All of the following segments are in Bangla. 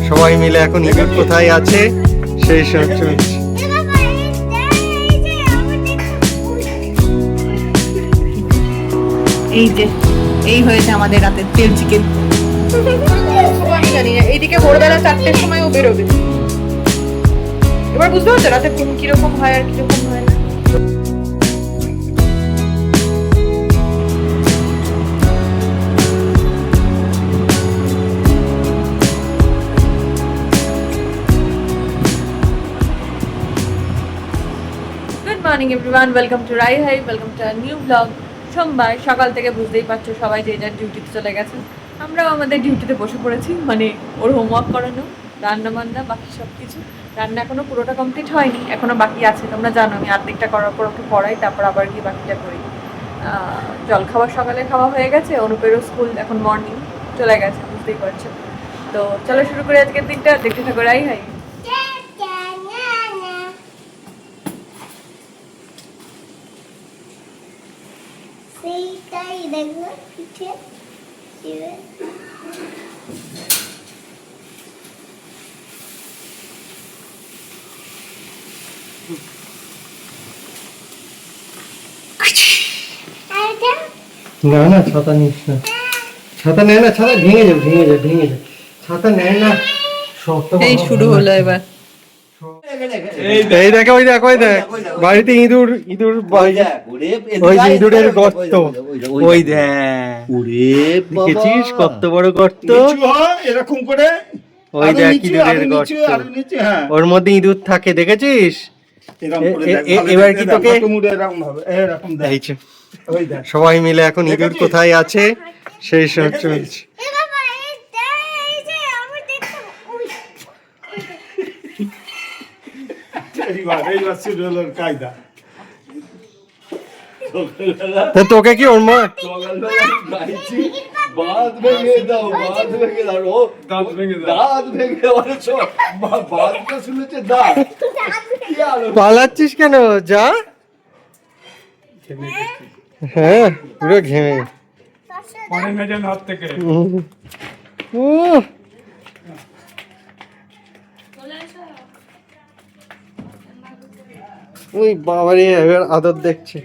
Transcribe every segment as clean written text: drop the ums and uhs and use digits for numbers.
সবাই মিলে এখন ইঁদুর কোথায় আছে সেই সব চলছে। এই যে এই হয়েছে আমাদের রাতের তেল চিকেন। আমি জানি না, এইদিকে ভোরবেলা 4টের সময় ও বেরোবে। এবার বুঝতে পারছো রাতে ঘুম কিরকম হয় আর কিরকম হয় না। Good morning everyone, welcome to Rai hi, welcome to new blog. সোমবার সকাল থেকে বুঝতেই পারছো সবাই যে যার ডিউটিতে চলে গেছে। আমরাও আমাদের ডিউটিতে বসে পড়েছি, মানে ওর হোমওয়ার্ক করানো, রান্না বান্না, বাকি সব কিছু। রান্না এখনো পুরোটা কমপ্লিট হয়নি, এখনো বাকি আছে। তোমরা জানো আমি অর্ধেকটা করার পর ওকে পড়াই, তারপর আবার গিয়ে বাকিটা করি। জল খাবার সকালে খাওয়া হয়ে গেছে, অনুপেরও স্কুল এখন মর্নিং চলে গেছে, বুঝতেই পারছো। তো চলো শুরু করি আজকের দিনটা, দেখতে থাকো রাই হাই। সেইটাই দেখবো পিঠে না না, ছাতা নিস না, ছাতা নেয় না, ছাতা ভেঙে যাবে। ছাতা নেয় না, এই শুরু হলো এবার। এই দেখো, ওই দেখ বাড়িতে ইঁদুর, ওই যে ইঁদুরের গর্ত, ওই দেখ, দেখেছিস কত বড় গর্ত, এরকম করে ওই দেখ ইঁদুরের গর্ত, ওর মধ্যে ইঁদুর থাকে, দেখেছিস? এবার কি তোকে সবাই মিলে এখন ইঁদুর কোথায় আছে সেই সব চলছে। তা তোকে কি ওর পালাচ্ছিস কেন? যা, হ্যাঁ পুরো ঘেমে ওই বাবারে, এবার আদর দেখছে,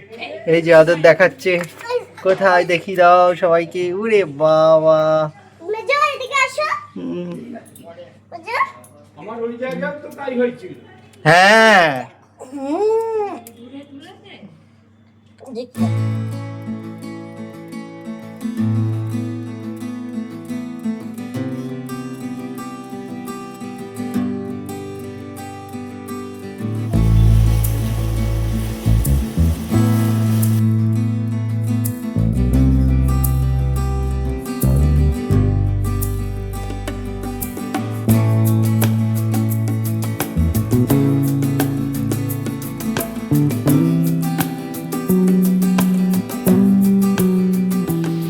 এই যে আদর দেখাচ্ছে, কোথায় দেখি দাও সবাইকে। উরে বাবা, আমার ওই জায়গায় তো তাই হয়েছিল। হ্যাঁ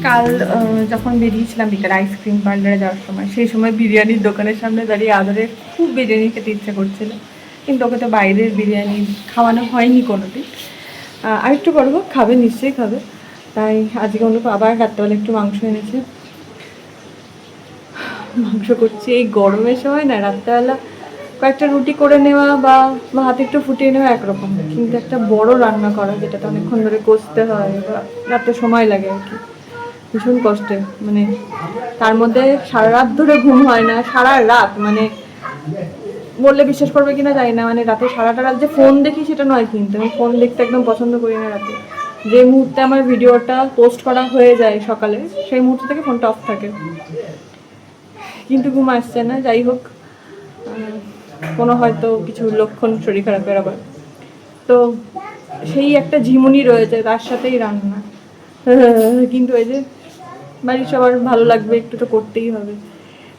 কাল যখন বেরিয়েছিলাম বিকেলে আইসক্রিম পার্লারে যাওয়ার সময়, সেই সময় বিরিয়ানির দোকানের সামনে দাঁড়িয়ে আদরে খুব বিরিয়ানি খেতে ইচ্ছে করছিল, কিন্তু ওকে তো বাইরের বিরিয়ানি খাওয়ানো হয়নি কোনোদিন। আরেকটু বড় হোক, খাবে, নিশ্চয়ই খাবে। তাই আজকে অনুপ আবার রাত্রেবেলা একটু মাংস এনেছে, মাংস করছি। এই গরমের সময় না রাত্রেবেলা কয়েকটা রুটি করে নেওয়া বা হাতে একটু ফুটিয়ে নেওয়া একরকম, কিন্তু একটা বড় রান্না করা যেটাতে অনেকক্ষণ ধরে কষতে হয় বা রাতে সময় লাগে আর কি, ভীষণ কষ্টে। মানে তার মধ্যে সারা রাত ধরে ঘুম হয় না, সারা রাত, মানে বললে বিশ্বাস করবে কিনা জানি না, মানে রাতে সারাটা রাত যে ফোন দেখি সেটা নয়, কিন্তু আমি ফোন দেখতে একদম পছন্দ করি না রাতে। যে মুহূর্তে আমার ভিডিওটা পোস্ট করা হয়ে যায় সকালে, সেই মুহূর্ত থেকে ফোনটা অফ থাকে, কিন্তু ঘুম আসছে না। যাই হোক, কোনো হয়তো কিছু লক্ষণ শরীর খারাপের আবার, তো সেই একটা ঝিমুনি রয়েছে, তার সাথেই রান্না। কিন্তু এই যে বাড়ির সবার ভালো লাগবে, একটু তো করতেই হবে।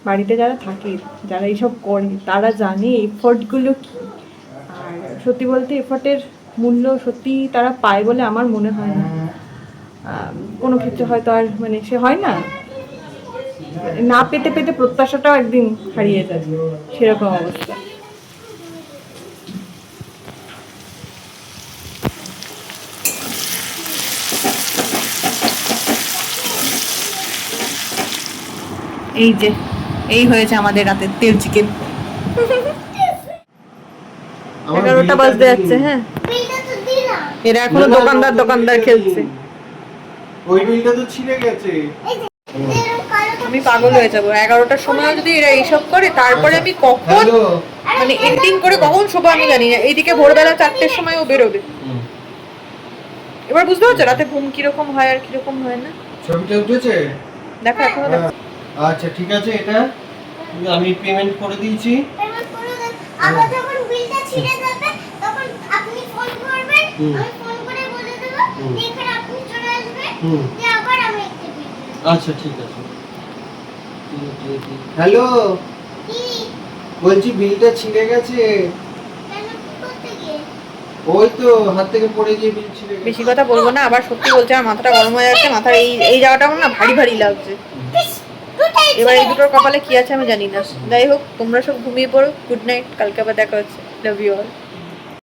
বাড়িতে যারা থাকে, যারা এইসব করে, তারা জানে এফর্টগুলো কী। আর সত্যি বলতে এফর্টের মূল্য সত্যি তারা পায় বলে আমার মনে হয় না। কোনো ক্ষেত্রে হয়তো আর মানে সে হয় না, না পেতে পেতে প্রত্যাশাটাও একদিন হারিয়ে যায়, সেরকম অবস্থা। এই যে এই হয়েছে আমাদের রাতের তেল চিকেন। 11টা বাজতে যাচ্ছে। হ্যাঁ, এরা এখনো দোকানদার খেলছে। ওই বিলটা তো ছিঁড়ে গেছে। আমি পাগল হয়ে যাবো 11টার সময় যদি এরা এইসব করে, তারপরে আমি কখন মানে এডিটিং করে কখন শোবো আমি জানি না। এইদিকে ভোরবেলা 4টের সময় ও বেরোবে। এবার বুঝতে পারছো রাতে ঘুম কিরকম হয় আর কিরকম হয় না। ছবিটা উঠেছে? দেখো এখনো দেখো। আচ্ছা ঠিক আছে, এটা আমি পেমেন্ট করে দিয়েছি। আবার যখন বিলটা ছিঁড়ে যাবে তখন আপনি ফোন করবেন, আমি ফোন করে বলে দেব, এখানে আপনি চলে আসবেন, দিয়ে আবার আমি একটা বিল দেব। আচ্ছা ঠিক আছে। হ্যালো, কি বলছি বিলটা ছিঁড়ে গেছে। কেন কি করতে গিয়ে? ওই তো হাত থেকে পড়ে গিয়ে বিল ছিঁড়ে গেছে। বেশি কথা বলবো না, আবার সত্যি বলছে আমার মাথাটা গরম হয়ে যাচ্ছে। মাথার এই জায়গাটা আমার না ভারী ভারী লাগছে। দুটাই এবার এই দুটোর কপালে কি আছে আমি জানি না। যাই হোক, তোমরা সব ঘুমিয়ে পড়ো। গুড নাইট, কালকে আবার দেখা হচ্ছে। Love you all.